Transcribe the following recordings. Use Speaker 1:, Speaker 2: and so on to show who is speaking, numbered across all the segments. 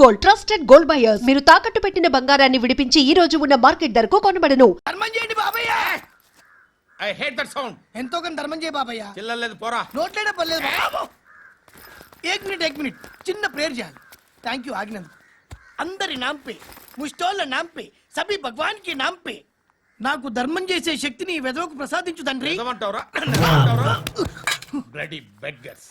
Speaker 1: Gold, trusted gold buyers. మీరు తాకట్టు పెట్టిన బంగారాన్ని విడిపించి ఈ రోజు ఉన్న మార్కెట్ ధరకు కొనబడను.
Speaker 2: ధర్మం చేయండి బాబయ్య.
Speaker 3: I hate that sound.
Speaker 2: ఎంతో కొంత ధర్మం చేయ బాబయ్య.
Speaker 3: చిల్లలేదు పోరా.
Speaker 2: నోట్లేడే పర్లేదు బాబు. एक मिनट చిన్న ప్రేయర్ చేయాలి. థ్యాంక్ యూ ఆగినందుకు. అందరి నామ్ పే, ముష్టోళ్ళ నామ్ పే, సభీ భగవాన్ కి నామ్ పే నాకు ధర్మం చేసే శక్తిని ఈ వెదవకు ప్రసాదించు తండ్రి.
Speaker 3: ఏమంటావురా? Bloody beggars.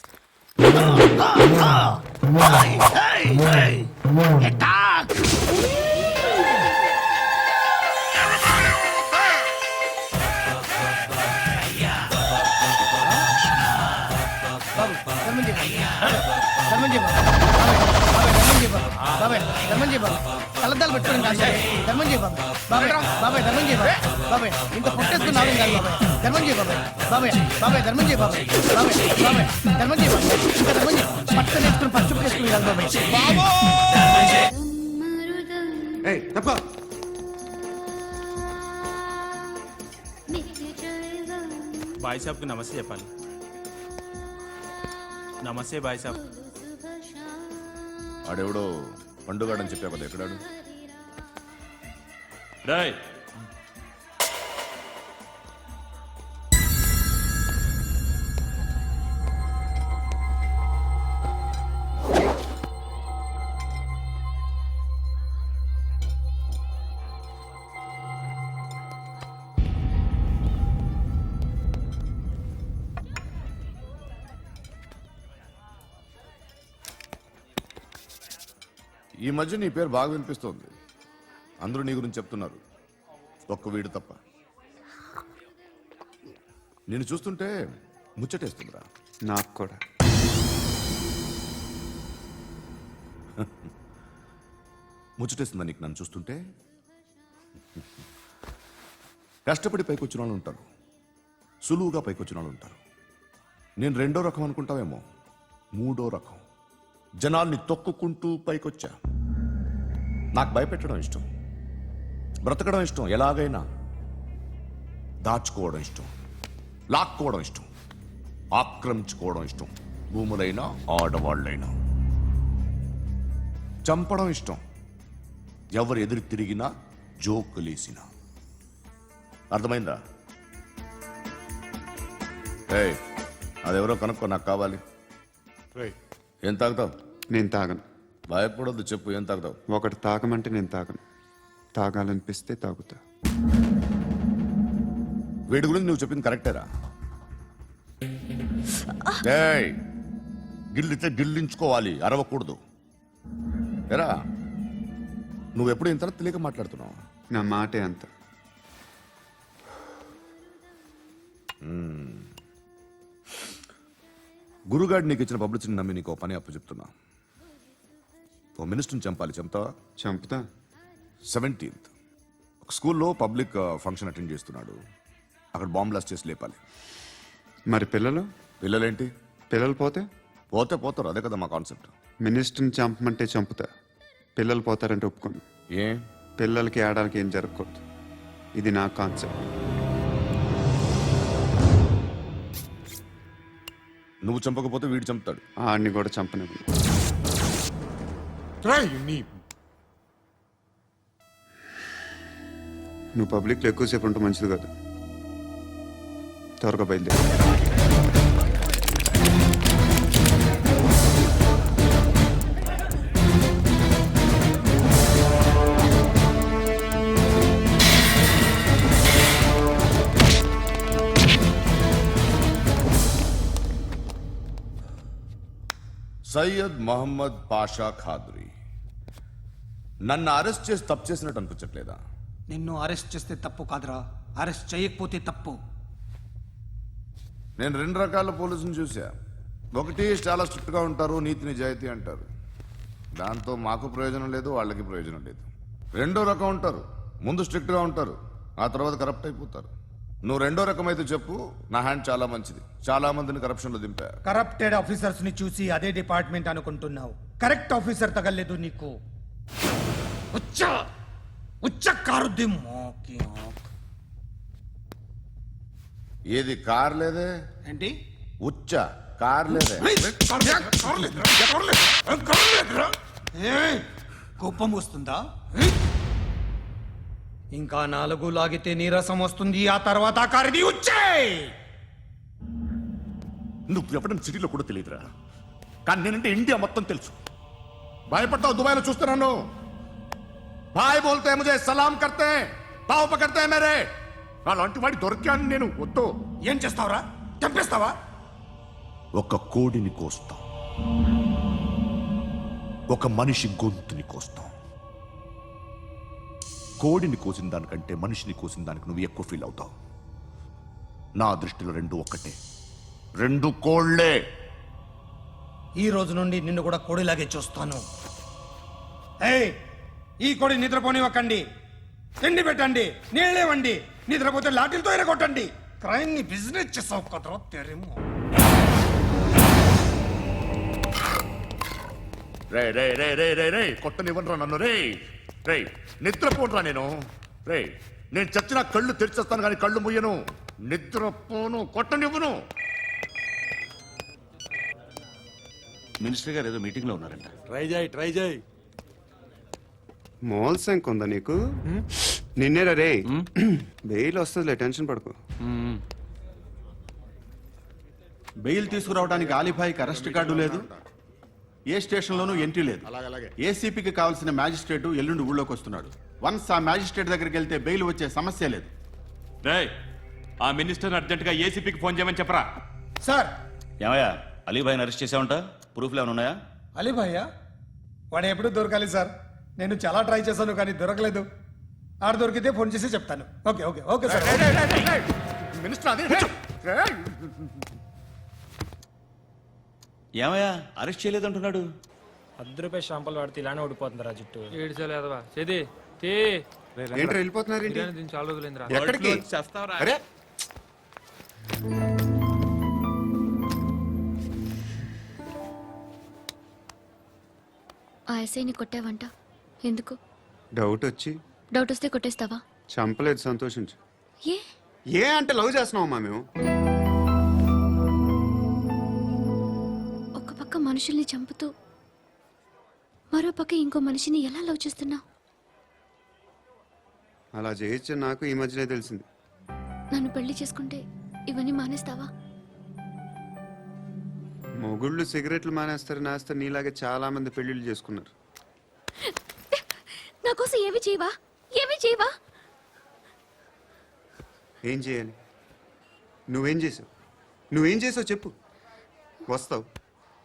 Speaker 2: అటాక్. కలద్దాలు పెట్టుకోండి కాదు ధర్మం చేయ బాబాయ్. బాబాయ్ బాబాయ్ ధర్మం చేయ బాబాయ్. ఇంత పుట్టేసుకున్నావు కాదు బాబాయ్. ధర్మం చేయ బాబాయ్. బాబాయ్ బాబాయ్ ధర్మం చేయ బాబాయ్. బాబాయ్ బాబాయ్ ధర్మం చేయ బాబాయ్. ఇంకా ధర్మం చేయ పట్ట నేర్చుకుని పచ్చి పుట్టేసుకుని కాదు బాబాయ్.
Speaker 4: తప్ప
Speaker 5: भाई साहब को नमस्ते చెప్పాలి. నమస్తే భాయ్ సాబ్.
Speaker 4: ఆడెవడో పండుగాడని చెప్పా కదా, ఎక్కడాడు?
Speaker 5: రాయ్
Speaker 4: ఈ మధ్య నీ పేరు బాగా వినిపిస్తోంది. అందరూ నీ గురించి చెప్తున్నారు, ఒక్క వీడు తప్ప. నేను చూస్తుంటే ముచ్చటేస్తుందిరా.
Speaker 6: నాకు కూడా.
Speaker 4: ముచ్చటేస్తుందా నీకు నన్ను చూస్తుంటే? కష్టపడి పైకొచ్చిన వాళ్ళు ఉంటారు, సులువుగా పైకొచ్చిన వాళ్ళు ఉంటారు. నేను రెండో రకం అనుకుంటావేమో, మూడో రకం. జనాల్ని తొక్కుకుంటూ పైకొచ్చా. నాకు భయపెట్టడం ఇష్టం, బ్రతకడం ఇష్టం, ఎలాగైనా దాచుకోవడం ఇష్టం, లాక్కోవడం ఇష్టం, ఆక్రమించుకోవడం ఇష్టం. భూములైనా ఆడవాళ్ళైనా చంపడం ఇష్టం, ఎవరు ఎదురు తిరిగినా జోకులేసినా. అర్థమైందా? ఏయ్, అదెవరో కనుక్కో, నాకు కావాలి. ఏం తాగుతావు?
Speaker 6: నేను తాగను.
Speaker 4: భయపడొద్దు, చెప్పు ఏం తాగుతావు?
Speaker 6: ఒకటి తాగమంటే నేను తాగను, తాగాలనిపిస్తే తాగుతా.
Speaker 4: వీడి గురించి నువ్వు చెప్పింది కరెక్టేరా? ఏయ్, గిల్లితే గిల్లించుకోవాలి, అరవకూడదు. ఎరా, నువ్వెప్పుడు ఇంత తెలియక మాట్లాడుతున్నావు?
Speaker 6: నా మాటే అంత.
Speaker 4: గురుగాడు నీకు ఇచ్చిన పబ్లిసిటీని నమ్మి నీకు పని అప్పు చెప్తున్నా. ఓ మినిస్టర్ని చంపాలి, చంపుతావా?
Speaker 6: చంపుతా.
Speaker 4: 17th ఒక స్కూల్లో పబ్లిక్ ఫంక్షన్ అటెండ్ చేస్తున్నాడు, అక్కడ బాంబ్ బ్లాస్ట్ చేసి లేపాలి.
Speaker 6: మరి పిల్లలు?
Speaker 4: పిల్లలేంటి?
Speaker 6: పిల్లలు పోతే
Speaker 4: పోతే పోతారు, అదే కదా మా కాన్సెప్ట్.
Speaker 6: మినిస్టర్ని చంపమంటే చంపుతా, పిల్లలు పోతారంటే ఒప్పుకోను.
Speaker 4: ఏ?
Speaker 6: పిల్లలకి ఆడడానికి ఏం జరగకూడదు, ఇది నా కాన్సెప్ట్.
Speaker 4: నువ్వు చంపకపోతే వీడు చంపుతాడు.
Speaker 6: ఆడిని కూడా చంపనివ్వను. నువ్వు పబ్లిక్లో ఎక్కువసేపు ఉంటే మంచిది కాదు. త్వరగా బయలుదేరు.
Speaker 4: సయ్యద్ మహమ్మద్ పాషా ఖాద్రీ. నన్ను అరెస్ట్ చేసి తప్పు చేసినట్టు అనిపించట్లేదా?
Speaker 2: నిన్ను అరెస్ట్ చేస్తే తప్పు కాదురా, అరెస్ట్ చేయకపోతే తప్పు.
Speaker 4: నేను 2 రకాల పోలీసుని చూసా. ఒకటి చాలా స్ట్రిక్ట్గా ఉంటారు, నీతి నిజాయితీ అంటారు, దాంతో మాకు ప్రయోజనం లేదు, వాళ్ళకి ప్రయోజనం లేదు. రెండో రకం ఉంటారు, ముందు స్ట్రిక్ట్గా ఉంటారు, ఆ తర్వాత కరప్ట్ అయిపోతారు. నువ్వు రెండో రకం అయితే చెప్పు, నా హ్యాండ్ చాలా మంచిది, చాలా మందిని కరప్షన్లో దింపా.
Speaker 7: కరప్టెడ్ ఆఫీసర్స్ ని చూసి అదే డిపార్ట్మెంట్ అనుకుంటున్నావు, కరెక్ట్ ఆఫీసర్ తగలేదు నీకు.
Speaker 4: ఏది కార్ లేదే?
Speaker 2: ఏంటి?
Speaker 4: ఉచ్చ కార్ లేదే?
Speaker 7: కోపం వస్తుందా ఇంకా 4 లాగితే నీరసం వస్తుంది ఆ తర్వాత కారిది వచ్చే
Speaker 8: నువ్వు ఎవడని సిటీలో కూడా తెలియదురా కానీ నేనంటే ఇండియా మొత్తం తెలుసు భయపడతావు దుబాయ్లో చూస్తున్నాను భాయ్ బోల్తే ముజే సలాం కర్తే పావు పకర్తే మేరే అలాంటి వాడి దొరికాను నేను వద్దు
Speaker 7: ఏం చేస్తావురా చంపేస్తావా
Speaker 8: ఒక కోడిని కోస్తాం ఒక మనిషి గొంతుని కోస్తాం కోడిని కోసిన దానికంటే మనిషిని కోసిన దానికి నువ్వు ఎక్కువ ఫీల్ అవుతావు నా దృష్టిలో రెండు ఒక్కటే రెండు కోళ్లే
Speaker 7: ఈ రోజు నుండి నిన్ను కూడా కోడిలాగే చూస్తాను ఏయ్ ఈ కోడి నిద్రపోనివ్వకండి తిండి పెట్టండి నీళ్ళేవండి నిద్రపోతే లాఠీలతో ఎరగొట్టండి క్రైమ్ ని బిజినెస్ చేసావు కదరా తెరేమో
Speaker 8: రే రే రే రే రే రే కొట్టనివ్వనరా నన్ను రే రే నిద్రపోనరా నేను చచ్చిన కళ్ళు తెరిచేస్తాను కానీ కళ్ళు ముయ్యను నిద్రపోను కొట్టనివ్వను
Speaker 3: మినిస్టర్ గారు ఏదో మీటింగ్ లో ఉన్నారంట.
Speaker 5: ట్రై చేయి
Speaker 6: మోల్ సంక్ ఉందా నీకు నిన్నేరా రే బెయిల్ వస్తుందిలే టెన్షన్ పడుకో
Speaker 9: బెయిల్ తీసుకురావడానికి ఆలిభాయికి అరెస్ట్ కార్డు లేదు ఏ స్టేషన్లోనూ ఎంట్రీ లేదు ఏసీపీకి కావాల్సిన మ్యాజిస్ట్రేటు ఎల్లుండి ఊళ్ళోకి వస్తున్నాడు వన్స్ ఆ మ్యాజిస్ట్రేట్ దగ్గరికి వెళ్తే బెయిల్ వచ్చే సమస్య లేదు
Speaker 5: రేయ్ ఆ మినిస్టర్ అర్జెంట్ గా ఏసీపీకి ఫోన్ చేయమని చెప్పరా.
Speaker 7: సార్
Speaker 3: ఏమయ్యా అలీభాయిని అరెస్ట్ చేసావంట ప్రూఫ్లు ఏమైనా ఉన్నాయా?
Speaker 7: అలీ భయ్యా వాడు ఎప్పుడు దొరకాలి సార్ నేను చాలా ట్రై చేశాను కానీ దొరకలేదు ఆడ దొరికితే ఫోన్ చేసి చెప్తాను okay okay okay sir
Speaker 8: minister అదే
Speaker 3: ఏమయ్యా అరెస్ట్ చేయలేదంటున్నాడు.
Speaker 10: ₹10 షాంపూలు వాడితే ఇలానే ఓడిపోతుందిరా జుట్టు ఏడ్చలేదవా
Speaker 6: ఏంట్రా వెళ్ళిపోతున్నారు ఏంటి?
Speaker 10: దీన్ని చాలా రోజులైందిరా
Speaker 6: ఎక్కడికి
Speaker 5: చేస్తావరా
Speaker 6: అరే
Speaker 11: ఆ ఎస్ఐని కొట్టావంట ఎందుకు
Speaker 6: డౌట్ వచ్చి
Speaker 11: డౌట్ వస్తే కొట్టేస్తావా
Speaker 6: చంపలేదు సంతోషించు
Speaker 11: ఏ
Speaker 6: ఏ అంటే లవ్ చేస్తున్నావమ్మా మేము
Speaker 11: ఒక పక్క మనుషుల్ని చంపుతూ మరో పక్క ఇంకో మనిషిని ఎలా లవ్ చేస్తున్నావు
Speaker 6: అలా చేయొచ్చు నాకు ఈ మధ్యనే తెలిసింది
Speaker 11: నన్ను పెళ్లి చేసుకుంటే ఇవన్నీ మానేస్తావా
Speaker 6: మొగుళ్ళు సిగరెట్లు మానేస్తారు నాస్తారు నీలాగే చాలా మంది పెళ్లిళ్ళు చేసుకున్నారు
Speaker 11: నా కోసం ఏమి చేయవా ఏమి చేయవా
Speaker 6: ఏం చేయాలి నువ్వేం చేసావు చెప్పు వస్తావు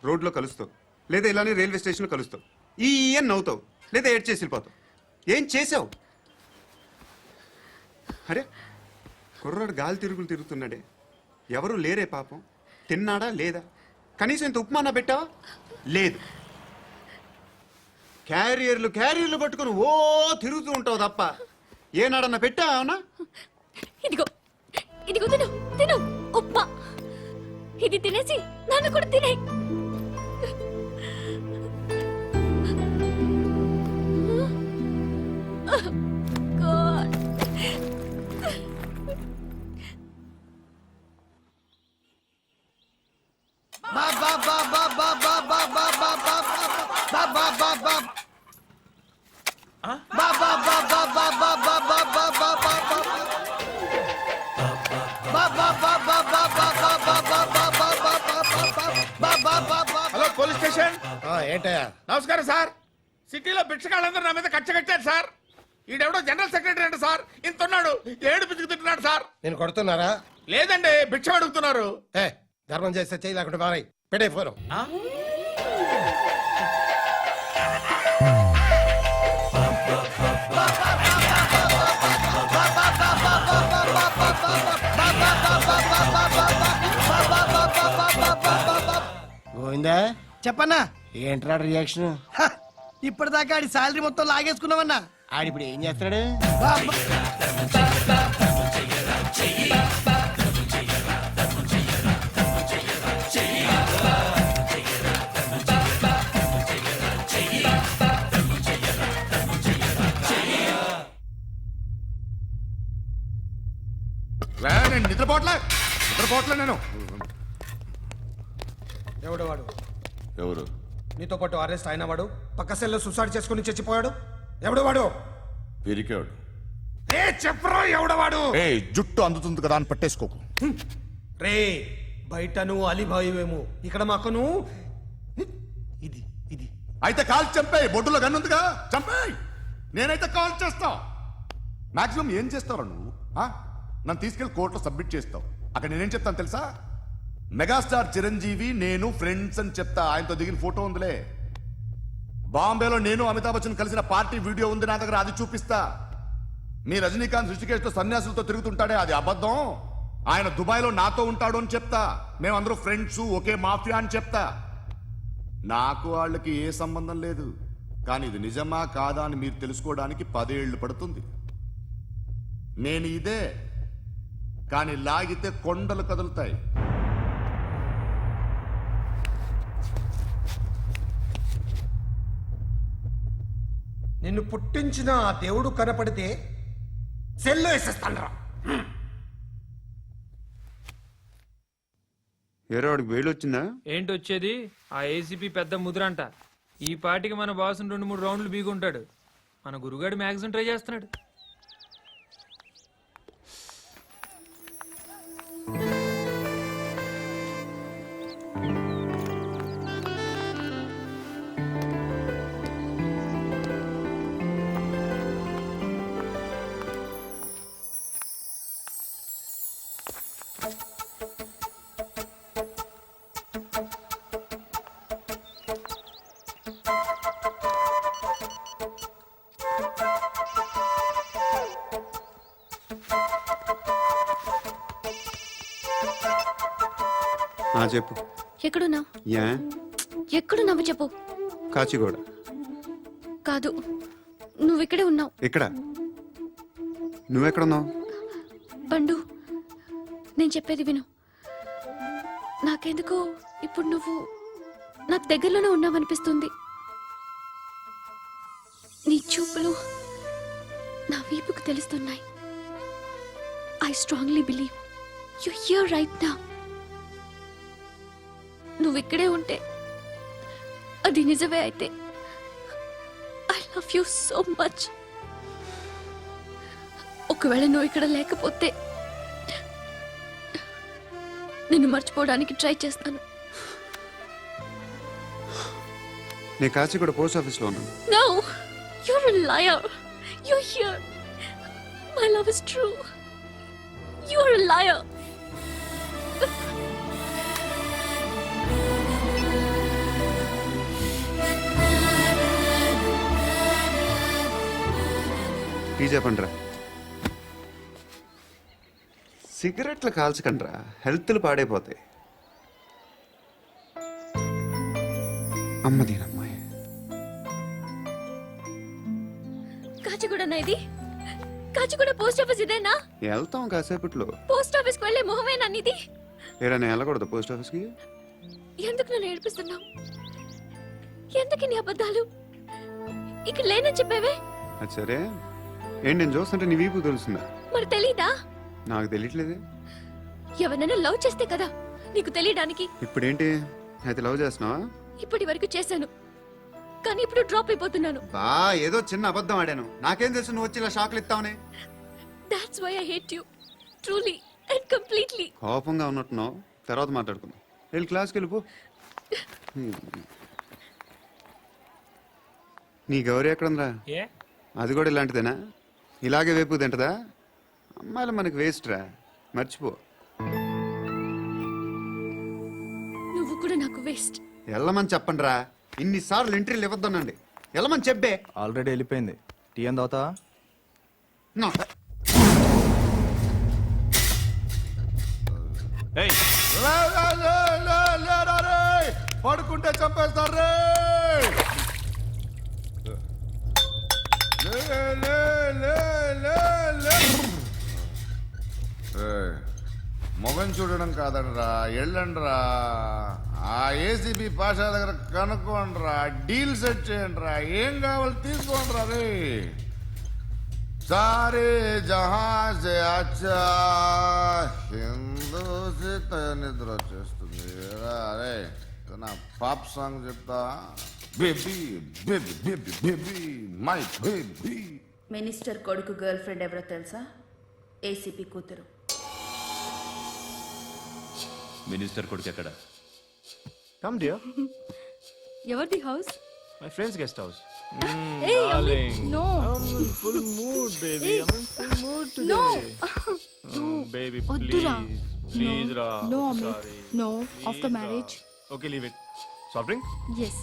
Speaker 6: రోడ్లో కలుస్తావు లేదా ఇలానే రైల్వే స్టేషన్లో కలుస్తావు ఈ అని నవ్వుతావు లేదా ఏడ్ చేసి వెళ్ళిపోతావు ఏం చేసావు అరే కుర్రాడు గాలి తిరుగుతున్నాడే ఎవరు లేరే పాపం తిన్నాడా లేదా కనీసం ఇంత ఉప్మానా పెట్టావా లేదు క్యారియర్లు పట్టుకుని ఓ తిరుగుతూ ఉంటావు తప్ప ఏనాడన్నా పెట్టావా అవునా
Speaker 11: ఇదిగో ఇదిగో తిను తిను ఉప్మా ఇది తినేసి నన్ను కూడా తినే
Speaker 3: హలో పోలీస్ స్టేషన్.
Speaker 2: ఏంటయ్యా
Speaker 3: నమస్కారం సార్. సిటీలో భిక్షగాళ్ళందరూ నా మీద కట్టారు సార్. ఈడెవడో జనరల్ సెక్రటరీ అంట సార్. ఇంత ఉన్నాడు 7 పిచ్చుకు తింటున్నాడు సార్.
Speaker 2: నేను కొడుతున్నారా
Speaker 3: లేదండి భిక్ష అడుగుతున్నారు.
Speaker 2: ఏ ధర్మం చేస్తే చేయి లేకుండా మారాయి పెట్టే ఫోను గోవిందా చెప్పన్నా ఏంట్రా రియాక్షన్ ఇప్పటిదాకా ఆడి శాలరీ మొత్తం లాగేసుకున్నావన్నా ఆడిప్పుడు ఏం చేస్తాడు
Speaker 8: నేను నిద్రపోవట్లే నేను
Speaker 7: ఎవడు వాడు
Speaker 8: ఎవరు
Speaker 7: నీతో పాటు అరెస్ట్ అయిన వాడు పక్క సెల్లో సూసైడ్ చేసుకుని చచ్చిపోయాడు ఎవడు వాడు?
Speaker 4: పిరికాడు.
Speaker 7: ఏ చెప్పరా ఎవడవాడు?
Speaker 8: ఏ జుట్టు అందుతుంది కదా అని పట్టేసుకోకు.
Speaker 7: రే బయట నువ్వు అలీబాయివేమో, ఇక్కడ మాకు నువ్వు ఇది ఇది.
Speaker 8: అయితే కాల్ చంపేయి, బొడ్డులో గన్నుందిగా చంపేయి. నేనైతే కాల్ చేస్తా. మాక్సిమం ఏం చేస్తావు నువ్వు? నన్ను తీసుకెళ్లి కోర్టులో సబ్మిట్ చేస్తావు. అక్కడ నేనేం చెప్తాను తెలుసా? మెగాస్టార్ చిరంజీవి నేను ఫ్రెండ్స్ అని చెప్తా. ఆయనతో దిగిన ఫోటో ఉందిలే. బాంబేలో నేను అమితాబ్ బచ్చన్ కలిసిన పార్టీ వీడియో ఉంది నా దగ్గర, అది చూపిస్తా. మీ రజనీకాంత్ ఋషికేష్తో సన్యాసులతో తిరుగుతుంటాడే, అది అబద్ధం. ఆయన దుబాయ్లో నాతో ఉంటాడు అని చెప్తా. మేమందరూ ఫ్రెండ్స్, ఒకే మాఫియా అని చెప్తా. నాకు వాళ్ళకి ఏ సంబంధం లేదు. కానీ ఇది నిజమా కాదా అని మీరు తెలుసుకోవడానికి 10 ఏళ్లు పడుతుంది. నేను ఇదే, కానీ లాగితే కొండలు కదులుతాయి.
Speaker 7: నిన్ను పుట్టించిన ఆ దేవుడు కనపడితే సెల్లో వేసేస్తానరా.
Speaker 6: ఏరో వాడికి బెయిల్ వచ్చిందా?
Speaker 10: ఏంటి వచ్చేది? ఆ ఏసీపీ పెద్ద ముద్రంట. ఈ పాటికి మన బాసును 2-3 రౌండ్లు బీగుంటాడు. మన గురుగాడు మ్యాగజైన్ ట్రై చేస్తున్నాడు.
Speaker 6: చెప్పు.
Speaker 11: ఎక్కడున్నావు?
Speaker 6: యా
Speaker 11: ఎక్కడున్నావు చెప్పు.
Speaker 6: కాచిగూడ.
Speaker 11: కాదు, నువ్వు ఇక్కడే ఉన్నావు.
Speaker 6: ఇక్కడ నువ్వెక్కడున్నావు?
Speaker 11: పండు, నేను చెప్పేది విను. నాకెందుకో ఇప్పుడు నువ్వు నాకు దగ్గరలోనే ఉన్నావనిపిస్తుంది. నీ చూపులు నా వీపుకు తెలుస్తున్నాయి. I strongly believe you here right now. నువ్వు ఇక్కడే ఉంటే అది నిజమే అయితే I love you so much. ఒకవేళ నువ్వు ఇక్కడ లేకపోతే నిన్ను మర్చిపోవడానికి ట్రై చేస్తాను.
Speaker 6: నేను కాచిగూడ పోస్ట్ ఆఫీస్లో ఉన్నాను.
Speaker 11: No, you're a liar. You're here. My love is true. You're a liar.
Speaker 6: Tea చెప్పండిరా. సిగరెట్లు కాల్చకండ్రా, హెల్త్లు పాడైపోతాయి. అమ్మదీనమ్మాయి.
Speaker 11: కాచిగూడనా ఇది? కాచిగూడ పోస్ట్ ఆఫీస్ ఇదేనా?
Speaker 6: వెళ్తాం కాసేపట్లో.
Speaker 11: పోస్ట్ ఆఫీస్ కి వెళ్ళే మొహమేనా నీది?
Speaker 6: ఏరా నేను వెళ్ళకూడదు పోస్ట్ ఆఫీస్కి?
Speaker 11: ఎందుకు నన్ను ఏడిపిస్తున్నావు? ఎందుకు నీ అబద్ధాలు? ఇక్కడ లేనని చెప్పేవే.
Speaker 6: అది సరే, ఏంటి నేను చూస్తుంటే నీ వీపు తెలుస్తుందా?
Speaker 11: మరి తెలీదా?
Speaker 6: నాకు తెలియట్లేదు.
Speaker 11: ఎవరైనా లవ్ చేస్తే కదా నీకు తెలియడానికి.
Speaker 6: ఇప్పుడేంటి అయితే లవ్ చేస్తున్నావా?
Speaker 11: ఇప్పటి వరకు చేశాను, కానీ ఇప్పుడు డ్రాప్ అయిపోతున్నాను.
Speaker 6: బా ఏదో చిన్న అబద్ధం ఆడాను. నాకేం తెలుసు నువ్వు వచ్చి ఇలా షాక్లు ఇస్తావని.
Speaker 11: That's why I hate you. Truly and completely.
Speaker 6: కోపంగా ఉన్నట్టున్నావు, తర్వాత మాట్లాడుకుందాం. వెళ్ళి క్లాస్కి వెళ్ళిపో. నీ గౌరీ ఎక్కడుందిరా?
Speaker 10: ఏ
Speaker 6: అది కూడా ఇలాంటిదేనా? ఇలాగే వేపు తింటదా? అమ్మాయిలు మనకి వేస్ట్ రా, మర్చిపో.
Speaker 11: నువ్వు కూడా నాకు వేస్ట్.
Speaker 6: వెళ్ళమని చెప్పండి రా. ఇన్నిసార్లు ఎంట్రీలు ఇవ్వద్దనండి. వెళ్ళమని చెప్పే.
Speaker 10: ఆల్రెడీ వెళ్ళిపోయింది. టీ అని తాగుతావా?
Speaker 5: ఏయ్,
Speaker 8: పడుకుంటే చంపేస్తారు రే.
Speaker 4: మొగం చూడడం కాదండ్రా, వెళ్ళండ్రా. ఆ ఏసీబీ పాషా దగ్గర కనుక్కోండ్రా, డీల్ సెట్ చేయండిరా, ఏం కావాలి తీసుకోండిరా. రే సారే జహా సే అచ్చా హిందూ నిద్ర వచ్చేస్తుంది. రే అయితే నా పాప్ సాంగ్ చెప్తా. Baby baby baby baby my baby.
Speaker 11: Minister కొడుకు గర్ల్ ఫ్రెండ్ ఎవరో తెలుసా? ఏసీపీ కూతురు.
Speaker 5: మినిస్టర్ కొడుకు ఎక్కడ?
Speaker 10: Come dear.
Speaker 11: ఎవరిది house?
Speaker 10: My friend's guest house.
Speaker 11: No
Speaker 10: full mood baby. I am full mood
Speaker 11: no
Speaker 10: baby
Speaker 11: వద్దురా.
Speaker 10: ప్లీజ్ రా.
Speaker 11: No no after marriage.
Speaker 10: Okay leave it. Soft drink?
Speaker 11: Yes.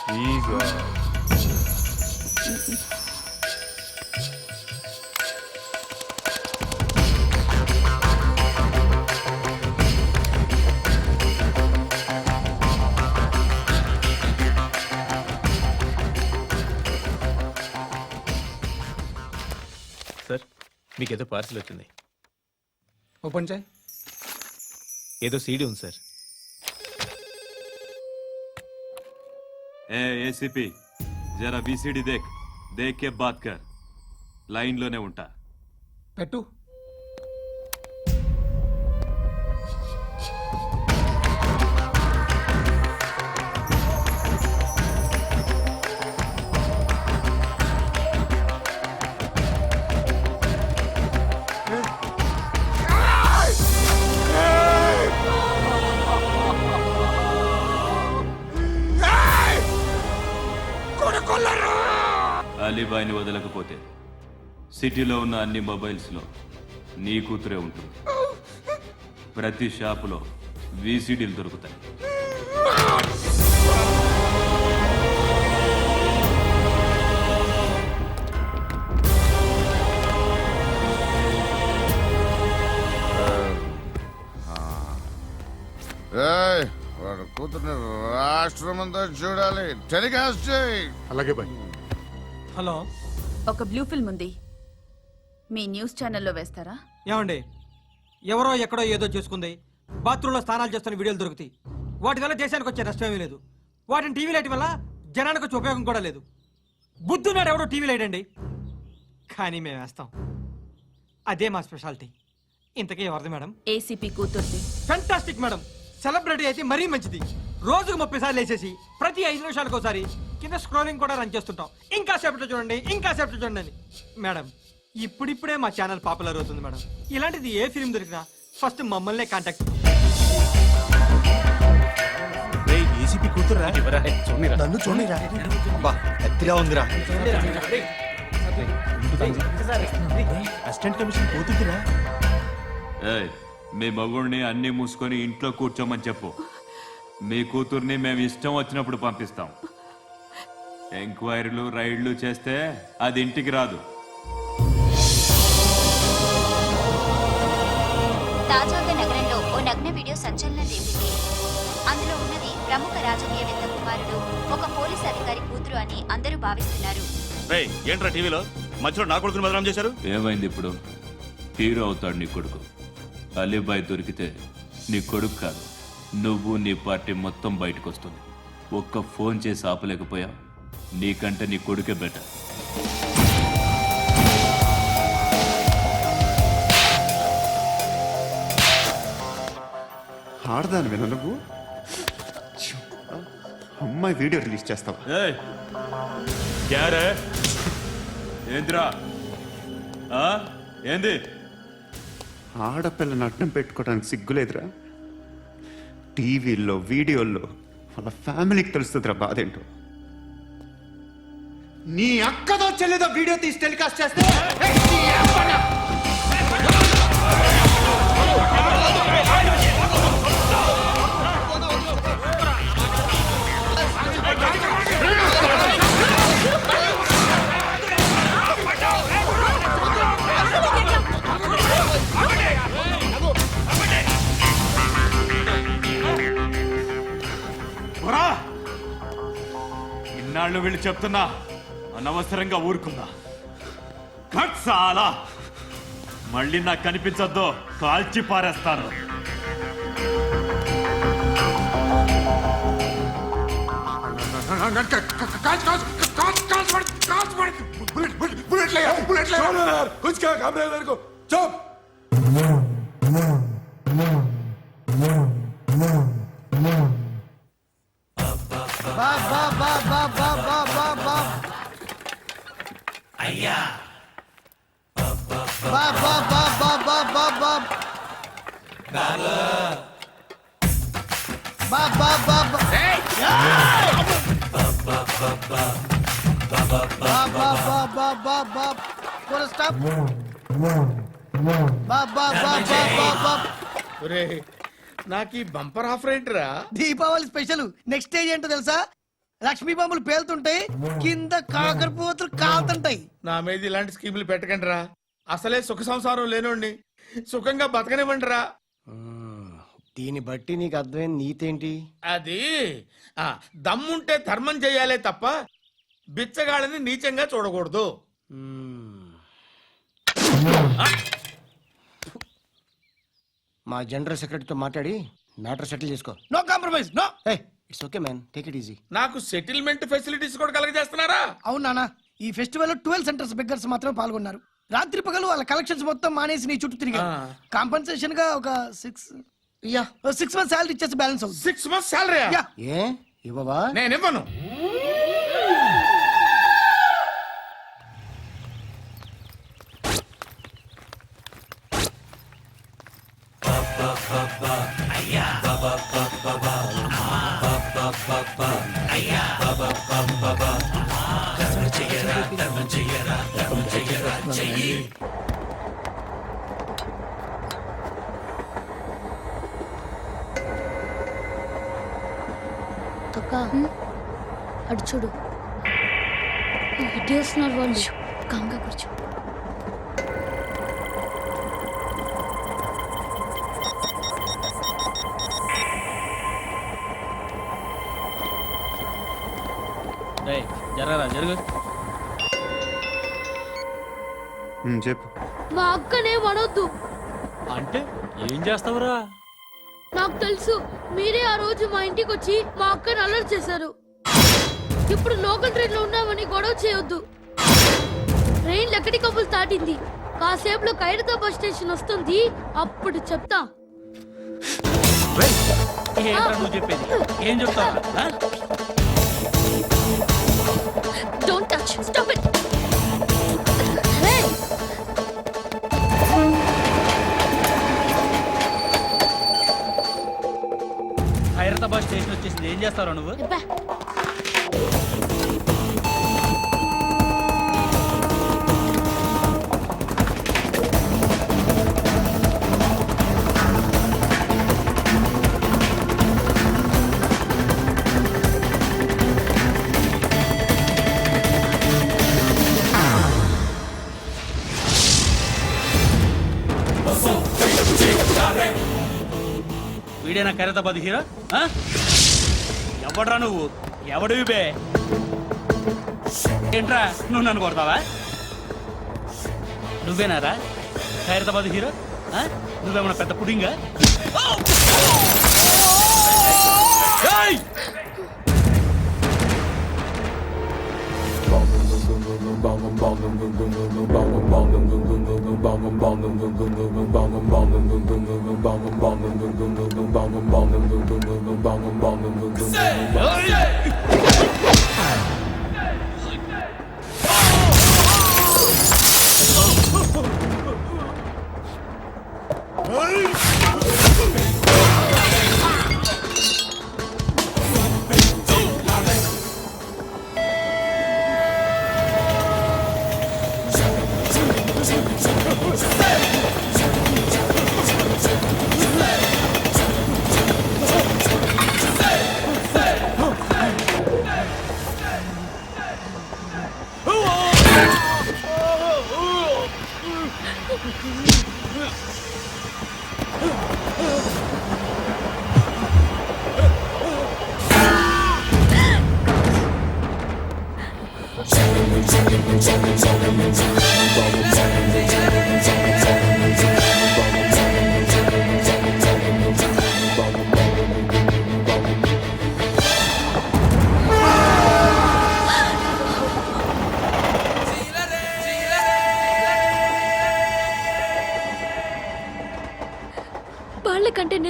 Speaker 10: Please రా. Sir మీకేదో parcel వచ్చింది.
Speaker 7: Open చేయి.
Speaker 10: ఏదో CD ఉంది sir.
Speaker 5: ఏ ACP జరా బీసీడీ దేక్ కే బాత్ కర్. లైన్ లోనే ఉంటా.
Speaker 7: పెట్టు.
Speaker 5: అలీబాయిని వదలకపోతే సిటీలో ఉన్న అన్ని మొబైల్స్లో నీ కూతురే ఉంటుంది. ప్రతి షాపులో వీసీడీలు దొరుకుతాయి.
Speaker 4: ఏయ్, వాడు కూతుర్ని రాష్ట్రం అంతా చూడాలి. టెలికాస్ట్ చేయి.
Speaker 8: అలాగే బాయ్.
Speaker 7: హలో.
Speaker 11: ఒక బ్లూ ఫిల్మ్ ఉంది, మీ న్యూస్ ఛానల్లో వేస్తారా?
Speaker 7: ఏమండి, ఎవరో ఎక్కడో ఏదో చేసుకుంది, బాత్రూంలో స్నానాలు చేస్తున్న వీడియోలు దొరుకుతాయి. వాటి వల్ల దేశానికి వచ్చే నష్టమేమీ లేదు. వాటిని టీవీ లైట్ వల్ల జనానికి వచ్చే ఉపయోగం కూడా లేదు. బుద్ధున్నాడు ఎవడో టీవీ లైట్ అండి, కానీ మేము వేస్తాం. అదే మా స్పెషాలిటీ. ఇంతకీ ఎవరిది మేడం?
Speaker 11: ఏసీపీ కూతుర్ది.
Speaker 7: Fantastic madam. సెలబ్రిటీ అయితే మరీ మంచిది. రోజుకు 30 సార్లు వేసేసి ప్రతి 5 నిమిషాలకు ఒకసారి కింద స్క్రోలింగ్ కూడా రన్ చేస్తుంటాం. ఇంకా సేపట్లో చూడండి, ఇంకా సేపట్లో చూడండి అని. మేడం, ఇప్పుడిప్పుడే మా ఛానల్ పాపులర్ అవుతుంది మేడం. ఇలాంటిది ఏ ఫిల్మ్ దొరికినా ఫస్ట్ మమ్మల్నే కాంటాక్ట్.
Speaker 10: ఏసీపీ కూతురా?
Speaker 2: నన్ను చూడరా.
Speaker 10: ఎత్తిగా ఉందిరా. అసిస్టెంట్ కమిషన్ కూతురా?
Speaker 5: ఏయ్, మీ మగుడిని అన్ని మూసుకొని ఇంట్లో కూర్చోమని చెప్పు. మీ కూతుర్ని మేము ఇష్టం వచ్చినప్పుడు పంపిస్తాం. ఎంక్వైరీలు రైడ్లు చేస్తే అది ఇంటికి రాదు.
Speaker 11: తాజాగా నగరంలో ఓ నగ్న వీడియో సంచలనం రేపింది. అందులో ఉన్నది ప్రముఖ రాజకీయవేత్త కుమారుడు, ఒక పోలీస్ అధికారి కూతురు అని అందరూ భావిస్తున్నారు.
Speaker 5: ఏంట్రా టీవీలో మధ్యలో నా కొడుకుని బదనాం చేశారు? ఏమైంది ఇప్పుడు? హీరో అవుతాడు నీ కొడుకు. అలీబాయ్ దొరికితే నీ కొడుకు కాదు, నువ్వు నీ పార్టీ మొత్తం బయటకు వస్తుంది. ఒక్క ఫోన్ చేసి ఆపలేకపోయా, నీకంటే నీ కొడుకే బెటర్.
Speaker 6: ఆడదాను విన నువ్వు. అమ్మాయి వీడియో రిలీజ్ చేస్తావా?
Speaker 5: ఏంద్రా ఏంది?
Speaker 6: ఆడపిల్లని అడ్డం పెట్టుకోవడానికి సిగ్గులేదురా? టీవీల్లో వీడియోల్లో వాళ్ళ ఫ్యామిలీకి తెలుస్తుందిరా బాధేంటో. నీ అక్కదో చెల్లిదో వీడియో తీసి టెలికాస్ట్ చేస్తే
Speaker 5: ఇన్నాళ్ళు వీళ్ళు చెప్తున్నా అనవసరంగా ఊరుకుందా. చాలా మళ్ళీ నాకు కనిపించద్దు, కాల్చి పారేస్తాను.
Speaker 8: బుల్లెట్ कुछ क्या घबरा मेरे को चुप
Speaker 2: बाप बाप बाप बाप बाप बाप बाप बाप अय्या बाप बाप बाप बाप बाप बाप बाप बाप बाप बाप बाप बाप बाप बाप पूरा स्टॉप बाप बाप बाप बाप बाप
Speaker 3: ఒరే నాకు ఈ బంపర్ ఆఫర్ ఏంటిరా?
Speaker 2: దీపావళి స్పెషల్ నెక్స్ట్ స్టేజ్ ఏంటో తెలుసా? లక్ష్మీ బాంబులు పేలుతుంటాయి, కింద కాకరపోతులు కాలుతుంటాయి.
Speaker 3: నా మీద ఇలాంటి స్కీములు పెట్టకండి రా. అసలే సుఖ సంసారం లేనోడిని సుఖంగా బతకనివ్వండి రా.
Speaker 2: దీన్ని బట్టి నీకు అర్థమైన నీతేంటి?
Speaker 3: అది దమ్ముంటే ధర్మం చేయాలే తప్ప బిచ్చగాళ్ళని నీచంగా చూడకూడదు.
Speaker 2: మా జనరల్ సెక్రటరీతో మాట్లాడి మ్యాటర్ సెటిల్ చేసుకో. No compromise no. It's okay man, take it easy.
Speaker 3: నాకు సెటిల్మెంట్ ఫెసిలిటీస్ కూడా కలగజేస్తున్నారా?
Speaker 2: అవును నాన్న, ఈ ఫెస్టివల్ లో 12 సెంటర్స్ బెగ్గర్స్ మాత్రమే పాల్గొన్నారు. రాత్రి పగలు వాళ్ళ కలెక్షన్స్ మొత్తం మానేసి నీ చుట్టూ తిరిగారు. కాంపన్సేషన్ గా ఒక 6 మంత్స్ సాలరీ ఇచ్చేసి బ్యాలెన్స్ అవుతుంది.
Speaker 3: 6 months salary?
Speaker 2: ఏ ఇవ్వవా?
Speaker 3: నేను ఇవ్వను.
Speaker 12: అటు చూడు, ఇటు వస్తున్నారు వాళ్ళు. కంగా కూర్చో.
Speaker 10: జరగరా జరుగు.
Speaker 6: చెప్పు.
Speaker 12: మా అక్కనే అనొద్దు.
Speaker 10: అంటే ఏం చేస్తావురా?
Speaker 12: నాకు తెలుసు, మీరే ఆ రోజు మా ఇంటికి వచ్చి మా అక్కని అల్లరి చేశారు. ఇప్పుడు లోకల్ ట్రైన్ లో ఉన్నామని గొడవ చేయొద్దు. ట్రైన్ లక్కడి కప్పులు దాటింది. కాసేపులో ఖైరతాబాద్ స్టేషన్ వస్తుంది, అప్పుడు చెప్తా.
Speaker 10: చెప్పేది ఏం చెప్తావు?
Speaker 12: Don't touch, stop it.
Speaker 10: Khairatabad station వచ్చేసింది, ఏం చేస్తావు నువ్వు? వీడేనా ఖైరతాబాద్ హీరో? ఎవడ్రా నువ్వు? ఎవడివి బే? ఏంట్రా నువ్వు నన్ను కొడతావా? నువ్వేనారా ఖైరతాబాద్ హీరో? నువ్వేమన్నా పెద్ద పుడింగా?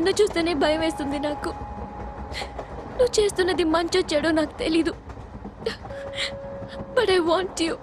Speaker 12: నిన్ను చూస్తేనే భయం వేస్తుంది నాకు. నువ్వు చేస్తున్నది మంచో చెడో నాకు తెలీదు. But I want you.